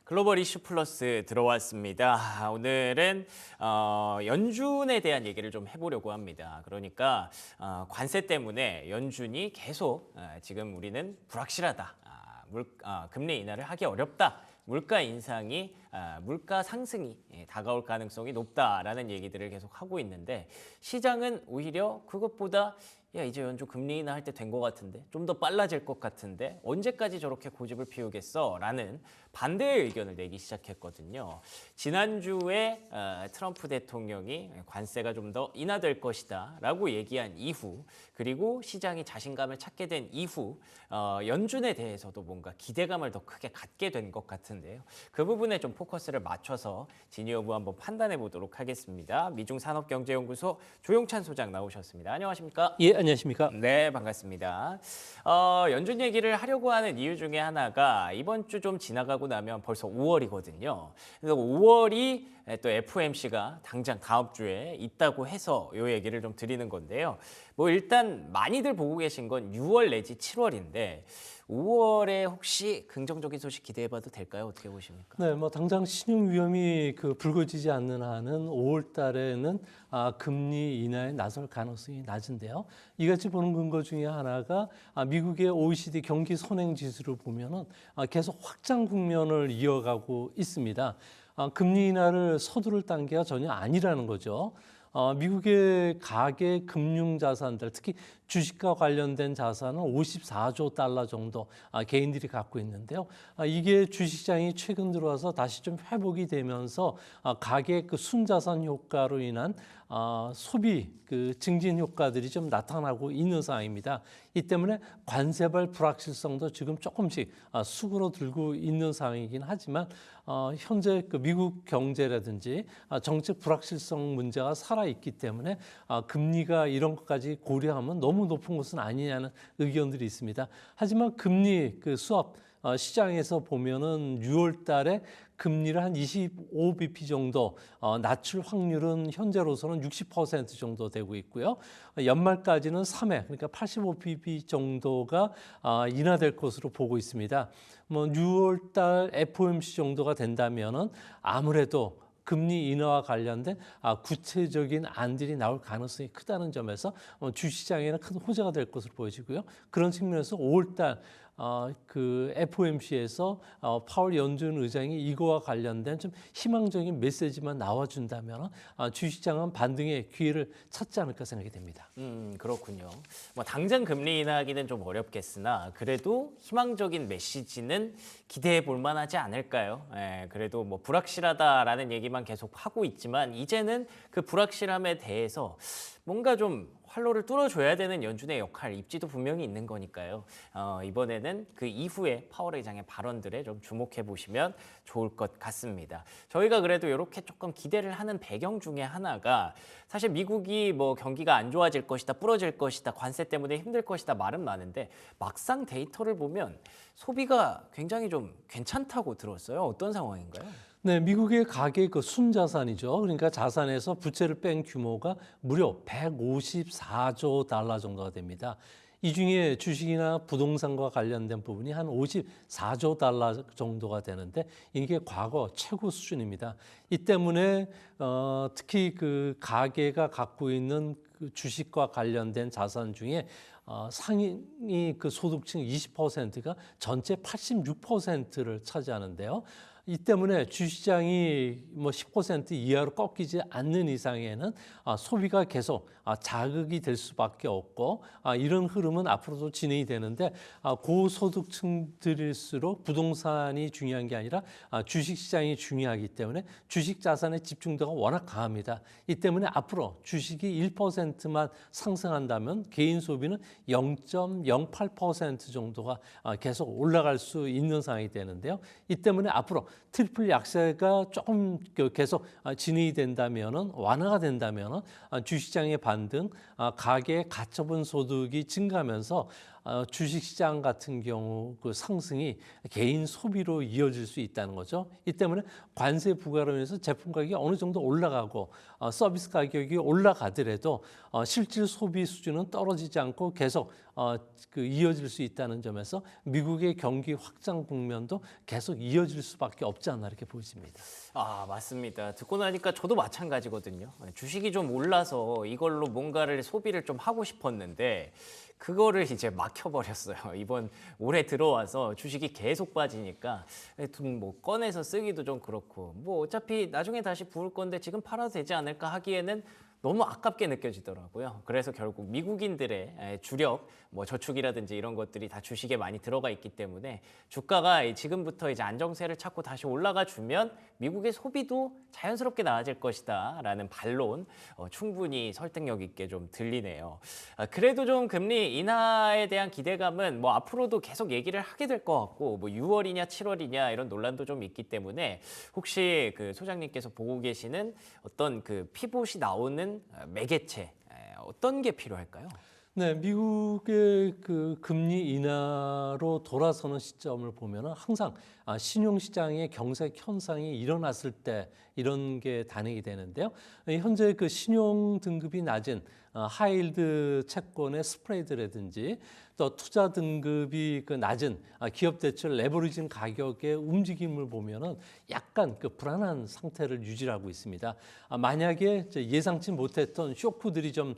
글로벌 이슈 플러스 들어왔습니다. 오늘은 연준에 대한 얘기를 좀 해보려고 합니다. 그러니까 관세 때문에 연준이 계속 지금 우리는 불확실하다. 금리 인하를 하기 어렵다. 물가 인상이 물가 상승이 다가올 가능성이 높다라는 얘기들을 계속 하고 있는데 시장은 오히려 그것보다 야 이제 연준 금리 인하 할 때 된 것 같은데 좀 더 빨라질 것 같은데 언제까지 저렇게 고집을 피우겠어? 라는 반대의 의견을 내기 시작했거든요. 지난주에 트럼프 대통령이 관세가 좀 더 인하될 것이다 라고 얘기한 이후 그리고 시장이 자신감을 찾게 된 이후 연준에 대해서도 뭔가 기대감을 더 크게 갖게 된 것 같은데요. 그 부분에 좀 포커스를 맞춰서 진위 여부 한번 판단해 보도록 하겠습니다. 미중산업경제연구소 조용찬 소장 나오셨습니다. 안녕하십니까? 예, 안녕하십니까? 네, 반갑습니다. 연준 얘기를 하려고 하는 이유 중에 하나가 이번 주 좀 지나가고 나면 벌써 5월이거든요. 그래서 5월이 또 FOMC가 당장 다음 주에 있다고 해서 이 얘기를 좀 드리는 건데요. 뭐 일단 많이들 보고 계신 건 6월 내지 7월인데 5월에 혹시 긍정적인 소식 기대해봐도 될까요? 어떻게 보십니까? 네, 뭐 당장 신용 위험이 불거지지 않는 한은 5월 달에는 금리 인하에 나설 가능성이 낮은데요. 이같이 보는 근거 중에 하나가 미국의 OECD 경기 선행 지수를 보면은 계속 확장 국면을 이어가고 있습니다. 금리 인하를 서두를 단계가 전혀 아니라는 거죠. 미국의 가계 금융 자산들, 특히 주식과 관련된 자산은 54조 달러 정도 개인들이 갖고 있는데요. 이게 주식시장이 최근 들어와서 다시 좀 회복이 되면서 가계 그 순자산 효과로 인한 소비 증진 효과들이 좀 나타나고 있는 상황입니다. 이 때문에 관세발 불확실성도 지금 조금씩 수그러들고 있는 상황이긴 하지만 현재 그 미국 경제라든지 정책 불확실성 문제가 살아있기 때문에 금리가 이런 것까지 고려하면 너무 높은 것은 아니냐는 의견들이 있습니다. 하지만 금리 수업 시장에서 보면은 6월 달에 금리를 한 25bp 정도 낮출 확률은 현재로서는 60% 정도 되고 있고요. 연말까지는 3회, 그러니까 85bp 정도가 인하될 것으로 보고 있습니다. 뭐 6월 달 FOMC 정도가 된다면은 아무래도 금리 인하와 관련된 구체적인 안들이 나올 가능성이 크다는 점에서 주시장에는 큰 호재가 될 것으로 보여지고요. 그런 측면에서 5월 달 그 FOMC에서 파월 연준 의장이 이거와 관련된 좀 희망적인 메시지만 나와준다면 주시장은 반등의 기회를 찾지 않을까 생각이 됩니다. 그렇군요. 뭐 당장 금리 인하하기는 좀 어렵겠으나 그래도 희망적인 메시지는 기대해 볼 만하지 않을까요? 그래도 뭐 불확실하다라는 얘기만 계속 하고 있지만 이제는 그 불확실함에 대해서 뭔가 좀 활로를 뚫어줘야 되는 연준의 역할, 입지도 분명히 있는 거니까요. 이번에는 그 이후에 파월 의장의 발언들에 좀 주목해 보시면 좋을 것 같습니다. 저희가 그래도 이렇게 조금 기대를 하는 배경 중에 하나가 사실 미국이 뭐 경기가 안 좋아질 것이다, 부러질 것이다, 관세 때문에 힘들 것이다 말은 많은데 막상 데이터를 보면 소비가 굉장히 좀 괜찮다고 들었어요. 어떤 상황인가요? 네, 미국의 가계 그 순자산이죠. 그러니까 자산에서 부채를 뺀 규모가 무려 154조 달러 정도가 됩니다. 이 중에 주식이나 부동산과 관련된 부분이 한 54조 달러 정도가 되는데 이게 과거 최고 수준입니다. 이 때문에 특히 그 가계가 갖고 있는 그 주식과 관련된 자산 중에 상위 그 소득층 20%가 전체 86%를 차지하는데요. 이 때문에 주시장이 뭐 10% 이하로 꺾이지 않는 이상에는 소비가 계속 자극이 될 수밖에 없고 이런 흐름은 앞으로도 진행이 되는데 고소득층들일수록 부동산이 중요한 게 아니라 주식시장이 중요하기 때문에 주식 자산의 집중도가 워낙 강합니다. 이 때문에 앞으로 주식이 1%만 상승한다면 개인 소비는 0.08% 정도가 계속 올라갈 수 있는 상황이 되는데요. 이 때문에 앞으로 트리플 약세가 조금 계속 진행이 된다면은 완화가 된다면은 주시장의 반등, 가계의 가처분 소득이 증가하면서 주식시장 같은 경우 그 상승이 개인 소비로 이어질 수 있다는 거죠. 이 때문에 관세 부과로 인해서 제품 가격이 어느 정도 올라가고 서비스 가격이 올라가더라도 실질 소비 수준은 떨어지지 않고 계속 이어질 수 있다는 점에서 미국의 경기 확장 국면도 계속 이어질 수밖에 없지 않나 이렇게 보여집니다. 아, 맞습니다. 듣고 나니까 저도 마찬가지거든요. 주식이 좀 올라서 이걸로 뭔가를 소비를 좀 하고 싶었는데 그거를 이제 막혀버렸어요. 이번 올해 들어와서 주식이 계속 빠지니까 돈 뭐 꺼내서 쓰기도 좀 그렇고 뭐 어차피 나중에 다시 부을 건데 지금 팔아도 되지 않을까 하기에는 너무 아깝게 느껴지더라고요. 그래서 결국 미국인들의 주력 뭐 저축이라든지 이런 것들이 다 주식에 많이 들어가 있기 때문에 주가가 지금부터 이제 안정세를 찾고 다시 올라가 주면 미국의 소비도 자연스럽게 나아질 것이다라는 반론 충분히 설득력 있게 좀 들리네요. 그래도 좀 금리 인하에 대한 기대감은 뭐 앞으로도 계속 얘기를 하게 될 것 같고 뭐 6월이냐 7월이냐 이런 논란도 좀 있기 때문에 혹시 그 소장님께서 보고 계시는 어떤 그 피봇이 나오는 매개체 어떤 게 필요할까요? 네, 미국의 그 금리 인하로 돌아서는 시점을 보면은 항상 신용시장의 경색 현상이 일어났을 때 이런 게 단행이 되는데요. 현재 그 신용 등급이 낮은 하이힐드 채권의 스프레이드라든지 또 투자 등급이 그 낮은 기업 대출 레버리징 가격의 움직임을 보면은 약간 그 불안한 상태를 유지하고 있습니다. 만약에 예상치 못했던 쇼크들이 좀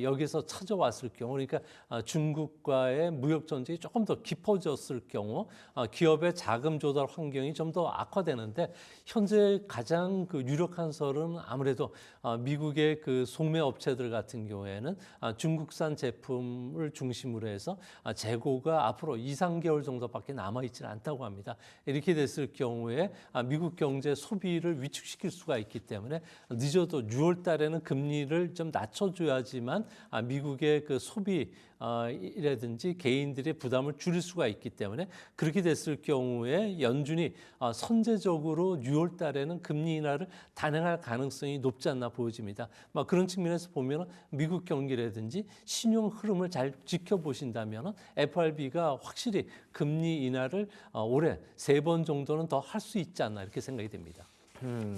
여기서 찾아왔을 경우, 그러니까 중국과의 무역 전쟁이 조금 더 깊어졌을 경우 기업의 자금 조달 환경이 좀 더 악화되는데 현재 가장 그 유력한 설은 아무래도 미국의 그 소매 업체들 같은 경우에는 중국산 제품을 중심으로 해서 재고가 앞으로 2, 3개월 정도밖에 남아있지는 않다고 합니다. 이렇게 됐을 경우에 미국 경제 소비를 위축시킬 수가 있기 때문에 늦어도 6월 달에는 금리를 좀 낮춰줘야지만 미국의 그 소비 이라든지 개인들의 부담을 줄일 수가 있기 때문에 그렇게 됐을 경우에 연준이 선제적으로 6월 달에는 금리 인하를 단행할 가능성이 높지 않나 보여집니다. 그런 측면에서 보면 미국 경기라든지 신용 흐름을 잘 지켜보신다면 FRB가 확실히 금리 인하를 올해 3번 정도는 더 할 수 있지 않나 이렇게 생각이 됩니다.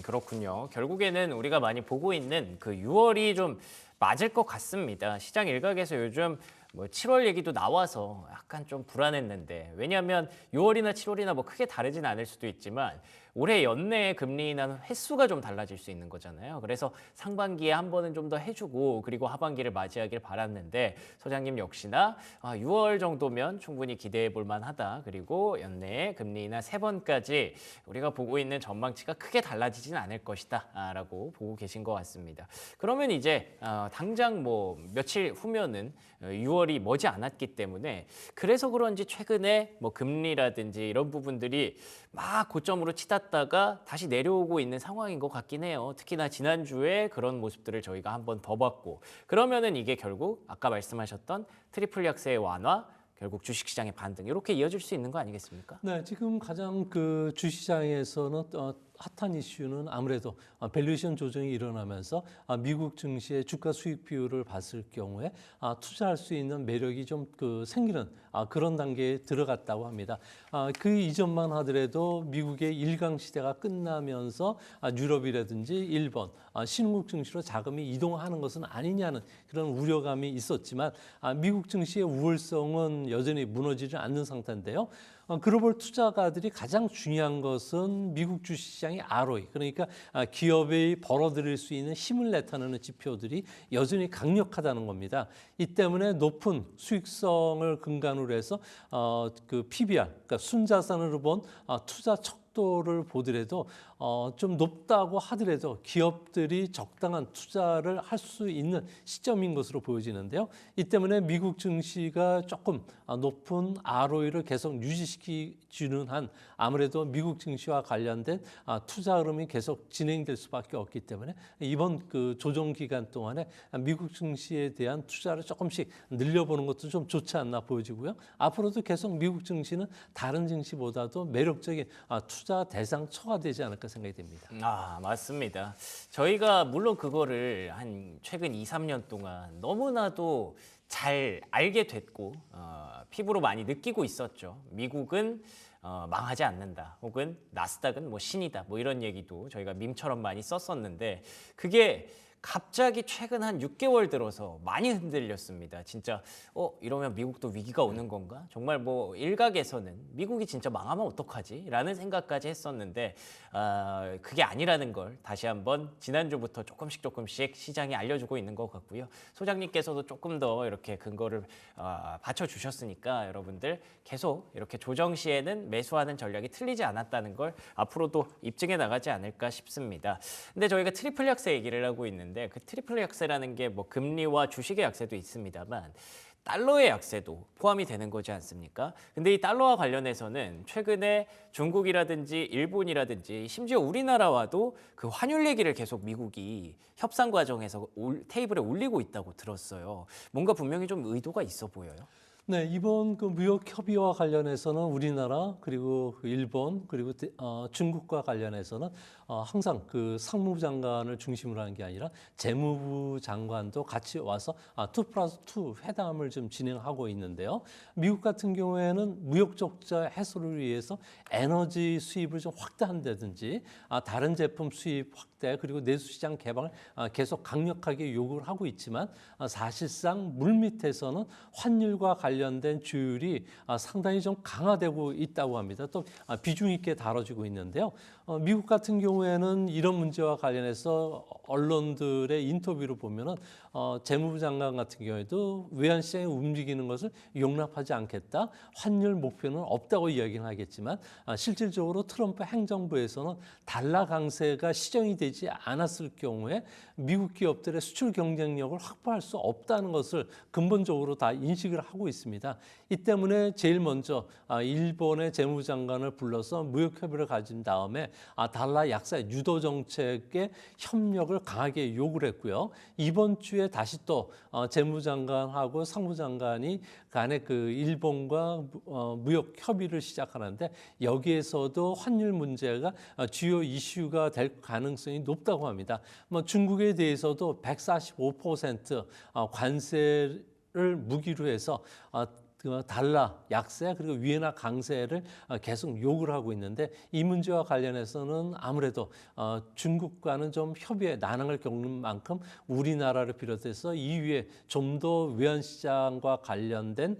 그렇군요. 결국에는 우리가 많이 보고 있는 그 6월이 좀 맞을 것 같습니다. 시장 일각에서 요즘 뭐 7월 얘기도 나와서 약간 좀 불안했는데 왜냐하면 6월이나 7월이나 뭐 크게 다르진 않을 수도 있지만 올해 연내 금리 인하는 횟수가 좀 달라질 수 있는 거잖아요. 그래서 상반기에 한 번은 좀 더 해주고 그리고 하반기를 맞이하길 바랐는데 소장님 역시나 6월 정도면 충분히 기대해 볼 만하다. 그리고 연내에 금리 인하 3번까지 우리가 보고 있는 전망치가 크게 달라지진 않을 것이다 라고 보고 계신 것 같습니다. 그러면 이제 당장 뭐 며칠 후면은 6월이 머지 않았기 때문에 그래서 그런지 최근에 뭐 금리라든지 이런 부분들이 막 고점으로 치닫다가 다시 내려오고 있는 상황인 것 같긴 해요. 특히나 지난주에 그런 모습들을 저희가 한 번 더 봤고 그러면은 이게 결국 아까 말씀하셨던 트리플 약세의 완화 결국 주식시장의 반등 이렇게 이어질 수 있는 거 아니겠습니까? 네, 지금 가장 그 주시장에서는 핫한 이슈는 아무래도 밸류에이션 조정이 일어나면서 미국 증시의 주가 수익 비율을 봤을 경우에 투자할 수 있는 매력이 좀 그 생기는 그런 단계에 들어갔다고 합니다. 그 이전만 하더라도 미국의 일강 시대가 끝나면서 유럽이라든지 일본, 신흥국 증시로 자금이 이동하는 것은 아니냐는 그런 우려감이 있었지만 미국 증시의 우월성은 여전히 무너지지 않는 상태인데요. 글로벌 투자가들이 가장 중요한 것은 미국 주식시장의 ROE, 그러니까 기업이 벌어들일 수 있는 힘을 나타내는 지표들이 여전히 강력하다는 겁니다. 이 때문에 높은 수익성을 근간으로 해서 그 PBR, 그러니까 순자산으로 본 투자 척도를 보더라도 좀 높다고 하더라도 기업들이 적당한 투자를 할 수 있는 시점인 것으로 보여지는데요. 이 때문에 미국 증시가 조금 높은 ROE를 계속 유지시키주는 한 아무래도 미국 증시와 관련된 투자 흐름이 계속 진행될 수밖에 없기 때문에 이번 그 조정 기간 동안에 미국 증시에 대한 투자를 조금씩 늘려보는 것도 좀 좋지 않나 보여지고요. 앞으로도 계속 미국 증시는 다른 증시보다도 매력적인 투자 대상처가 되지 않을까 생각이 됩니다. 맞습니다. 저희가 물론 그거를 한 최근 2, 3년 동안 너무나도 잘 알게 됐고 피부로 많이 느끼고 있었죠. 미국은 망하지 않는다. 혹은 나스닥은 뭐 신이다. 뭐 이런 얘기도 저희가 밈처럼 많이 썼었는데 그게 갑자기 최근 한 6개월 들어서 많이 흔들렸습니다. 진짜 이러면 미국도 위기가 오는 건가? 정말 뭐 일각에서는 미국이 진짜 망하면 어떡하지? 라는 생각까지 했었는데 그게 아니라는 걸 다시 한번 지난주부터 조금씩 시장이 알려주고 있는 것 같고요. 소장님께서도 조금 더 이렇게 근거를 받쳐주셨으니까 여러분들 계속 이렇게 조정 시에는 매수하는 전략이 틀리지 않았다는 걸 앞으로도 입증해 나가지 않을까 싶습니다. 근데 저희가 트리플 약세 얘기를 하고 있는데 그 트리플 약세라는 게 뭐 금리와 주식의 약세도 있습니다만 달러의 약세도 포함이 되는 거지 않습니까? 근데 이 달러와 관련해서는 최근에 중국이라든지 일본이라든지 심지어 우리나라와도 그 환율 얘기를 계속 미국이 협상 과정에서 테이블에 올리고 있다고 들었어요. 뭔가 분명히 좀 의도가 있어 보여요. 네, 이번 그 무역 협의와 관련해서는 우리나라 그리고 그 일본 그리고 중국과 관련해서는 항상 그 상무부 장관을 중심으로 하는 게 아니라 재무부 장관도 같이 와서 2+2 회담을 좀 진행하고 있는데요. 미국 같은 경우에는 무역 적자 해소를 위해서 에너지 수입을 좀 확대한다든지 다른 제품 수입 확대 그리고 내수시장 개방을 계속 강력하게 요구를 하고 있지만 사실상 물밑에서는 환율과 관련된 조율이 상당히 좀 강화되고 있다고 합니다. 또 비중 있게 다뤄지고 있는데요. 미국 같은 경우에는 이런 문제와 관련해서 언론들의 인터뷰를 보면은 재무부 장관 같은 경우에도 외환시장이 움직이는 것을 용납하지 않겠다. 환율 목표는 없다고 이야기는 하겠지만 실질적으로 트럼프 행정부에서는 달러 강세가 시정이 되지 않았을 경우에 미국 기업들의 수출 경쟁력을 확보할 수 없다는 것을 근본적으로 다 인식을 하고 있습니다. 이 때문에 제일 먼저 일본의 재무부 장관을 불러서 무역 협의를 가진 다음에 달러 약세 유도 정책의 협력을 강하게 요구를 했고요. 이번 주에 다시 또 재무장관하고 상무장관이 간에 그 일본과 무역 협의를 시작하는데 여기에서도 환율 문제가 주요 이슈가 될 가능성이 높다고 합니다. 뭐 중국에 대해서도 145% 관세를 무기로 해서 그 달러 약세 그리고 위안화 강세를 계속 요구를 하고 있는데 이 문제와 관련해서는 아무래도 중국과는 좀 협의의 난항을 겪는 만큼 우리나라를 비롯해서 이후에 좀 더 외환 시장과 관련된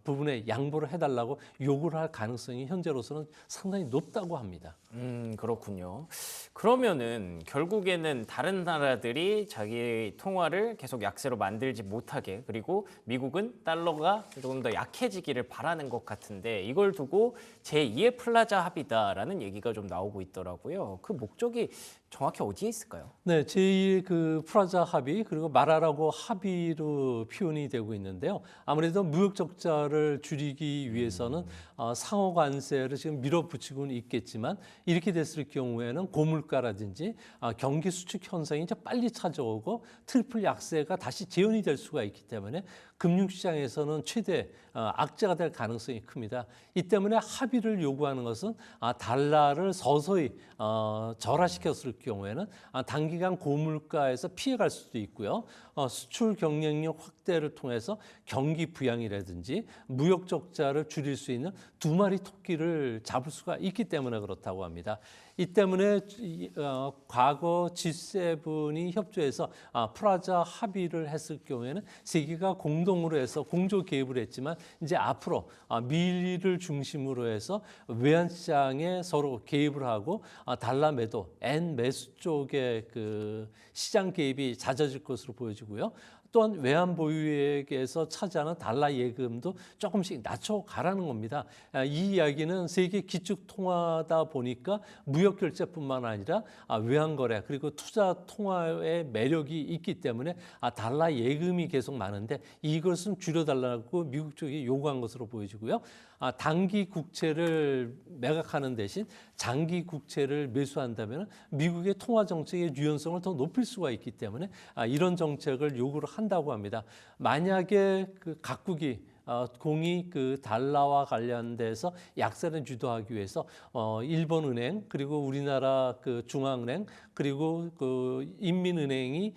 부분에 양보를 해달라고 요구를 할 가능성이 현재로서는 상당히 높다고 합니다. 그렇군요. 그러면은 결국에는 다른 나라들이 자기 통화를 계속 약세로 만들지 못하게 그리고 미국은 달러가 조금 더 약해지기를 바라는 것 같은데 이걸 두고 제2의 플라자 합의다라는 얘기가 좀 나오고 있더라고요. 그 목적이 정확히 어디에 있을까요? 네, 제2의 그 프라자 합의 그리고 마라라고 합의로 표현이 되고 있는데요. 아무래도 무역 적자를 줄이기 위해서는 상호 관세를 지금 밀어붙이고는 있겠지만 이렇게 됐을 경우에는 고물가라든지 경기 수축 현상이 이제 빨리 찾아오고 트리플 약세가 다시 재현이 될 수가 있기 때문에 금융시장에서는 최대 악재가 될 가능성이 큽니다. 이 때문에 합의를 요구하는 것은 달러를 서서히 절하시켰을 경우에는 단기간 고물가에서 피해갈 수도 있고요. 수출 경쟁력 확대를 통해서 경기 부양이라든지 무역 적자를 줄일 수 있는 두 마리 토끼를 잡을 수가 있기 때문에 그렇다고 합니다. 이 때문에 과거 G7이 협조해서 프라자 합의를 했을 경우에는 세계가 공동으로 해서 공조 개입을 했지만 이제 앞으로 미를 중심으로 해서 외환시장에 서로 개입을 하고 달러 매도, 엔 매수 쪽에 그 시장 개입이 잦아질 것으로 보여지고요. 또한 외환 보유액에서 차지하는 달러 예금도 조금씩 낮춰가라는 겁니다. 이 이야기는 세계 기축 통화다 보니까 무역 결제뿐만 아니라 외환 거래 그리고 투자 통화의 매력이 있기 때문에 달러 예금이 계속 많은데 이것은 줄여달라고 미국 쪽이 요구한 것으로 보여지고요. 단기 국채를 매각하는 대신 장기 국채를 매수한다면 미국의 통화 정책의 유연성을 더 높일 수가 있기 때문에 이런 정책을 요구를 한다고 합니다. 만약에 그 각국이 공이 그 달러와 관련돼서 약세를 주도하기 위해서 일본은행 그리고 우리나라 그 중앙은행 그리고 그 인민은행이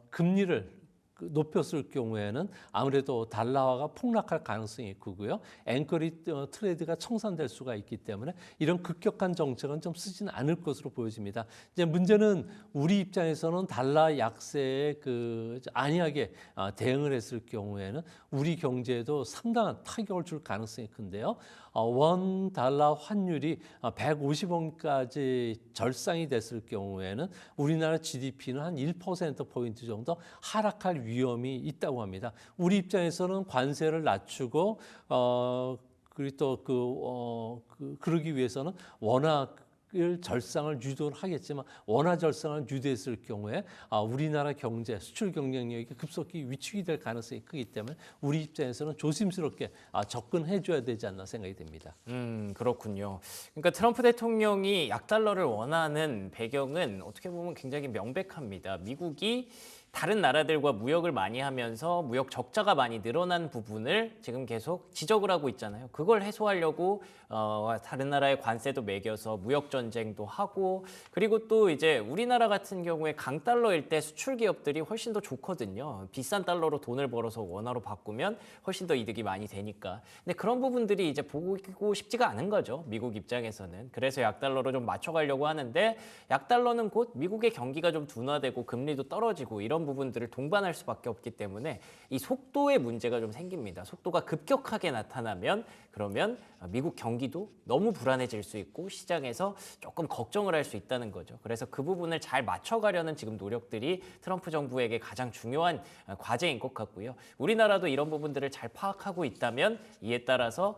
금리를 높였을 경우에는 아무래도 달러화가 폭락할 가능성이 크고요. 앵커리 트레이드가 청산될 수가 있기 때문에 이런 급격한 정책은 좀 쓰지는 않을 것으로 보여집니다. 이제 문제는 우리 입장에서는 달러 약세에 안이하게 대응을 했을 경우에는 우리 경제에도 상당한 타격을 줄 가능성이 큰데요. 원 달러 환율이 150원까지 절상이 됐을 경우에는 우리나라 GDP는 한 1%포인트 정도 하락할 위험이 있다고 합니다. 우리 입장에서는 관세를 낮추고 그리고 또 그러기 위해서는 원화를 절상을 유도를 하겠지만 원화 절상을 유도했을 경우에 우리나라 경제 수출 경쟁력이 급속히 위축이 될 가능성이 크기 때문에 우리 입장에서는 조심스럽게 접근해 줘야 되지 않나 생각이 듭니다. 그렇군요. 그러니까 트럼프 대통령이 약달러를 원하는 배경은 어떻게 보면 굉장히 명백합니다. 미국이 다른 나라들과 무역을 많이 하면서 무역 적자가 많이 늘어난 부분을 지금 계속 지적을 하고 있잖아요. 그걸 해소하려고 다른 나라의 관세도 매겨서 무역 전쟁도 하고, 그리고 또 이제 우리나라 같은 경우에 강달러일 때 수출 기업들이 훨씬 더 좋거든요. 비싼 달러로 돈을 벌어서 원화로 바꾸면 훨씬 더 이득이 많이 되니까. 근데 그런 부분들이 이제 보고 싶지가 않은 거죠. 미국 입장에서는. 그래서 약달러로 좀 맞춰가려고 하는데, 약달러는 곧 미국의 경기가 좀 둔화되고 금리도 떨어지고 이런 부분들을 동반할 수밖에 없기 때문에 이 속도의 문제가 좀 생깁니다. 속도가 급격하게 나타나면 그러면 미국 경기도 너무 불안해질 수 있고 시장에서 조금 걱정을 할 수 있다는 거죠. 그래서 그 부분을 잘 맞춰가려는 지금 노력들이 트럼프 정부에게 가장 중요한 과제인 것 같고요. 우리나라도 이런 부분들을 잘 파악하고 있다면 이에 따라서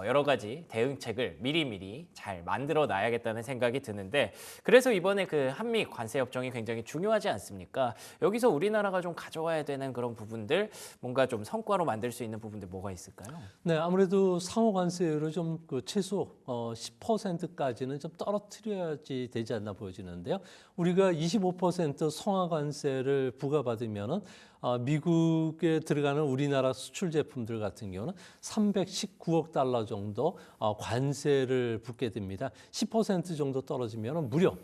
여러 가지 대응책을 미리미리 잘 만들어 놔야겠다는 생각이 드는데, 그래서 이번에 그 한미 관세 협정이 굉장히 중요하지 않습니까? 여기서 우리나라가 좀 가져와야 되는 그런 부분들, 뭔가 좀 성과로 만들 수 있는 부분들 뭐가 있을까요? 네, 아무래도 상호 관세율을 좀 최소 10%까지는 좀 떨어뜨려야지 되지 않나 보여지는데요. 우리가 25% 상하 관세를 부과받으면은 미국에 들어가는 우리나라 수출 제품들 같은 경우는 319억 달러 정도 관세를 붙게 됩니다. 10% 정도 떨어지면은 무려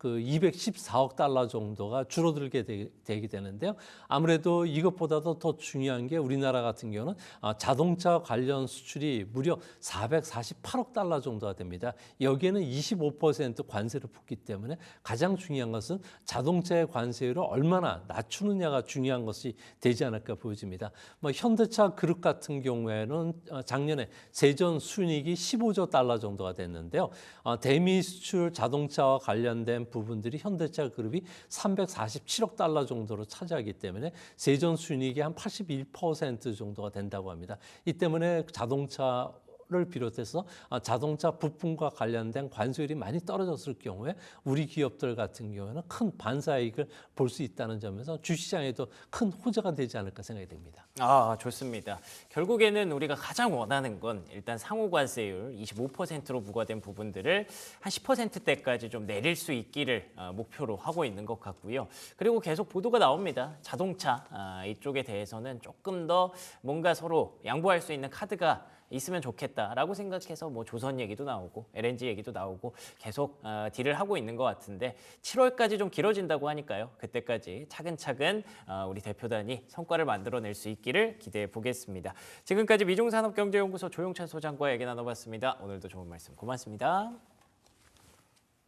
214억 달러 정도가 줄어들게 되게 되는데요. 아무래도 이것보다도 더 중요한 게 우리나라 같은 경우는 자동차 관련 수출이 무려 448억 달러 정도가 됩니다. 여기에는 25% 관세를 붙기 때문에 가장 중요한 것은 자동차의 관세율을 얼마나 낮추느냐가 중요한 것이 되지 않을까 보여집니다. 현대차 그룹 같은 경우에는 작년에 세전 순이익이 15조 달러 정도가 됐는데요. 대미 수출 자동차와 관련된 부분들이 현대차 그룹이 347억 달러 정도로 차지하기 때문에 세전 순이익이 한 81% 정도가 된다고 합니다. 이 때문에 자동차를 비롯해서 자동차 부품과 관련된 관세율이 많이 떨어졌을 경우에 우리 기업들 같은 경우에는 큰 반사이익을 볼 수 있다는 점에서 주시장에도 큰 호재가 되지 않을까 생각이 됩니다. 좋습니다. 결국에는 우리가 가장 원하는 건 일단 상호 관세율 25%로 부과된 부분들을 한 10%대까지 좀 내릴 수 있기를 목표로 하고 있는 것 같고요. 그리고 계속 보도가 나옵니다. 자동차 이쪽에 대해서는 조금 더 뭔가 서로 양보할 수 있는 카드가 있으면 좋겠다라고 생각해서 뭐 조선 얘기도 나오고 LNG 얘기도 나오고 계속 딜을 하고 있는 것 같은데, 7월까지 좀 길어진다고 하니까요. 그때까지 차근차근 우리 대표단이 성과를 만들어낼 수 있기를 기대해 보겠습니다. 지금까지 미중산업경제연구소 조용찬 소장과 얘기 나눠봤습니다. 오늘도 좋은 말씀 고맙습니다.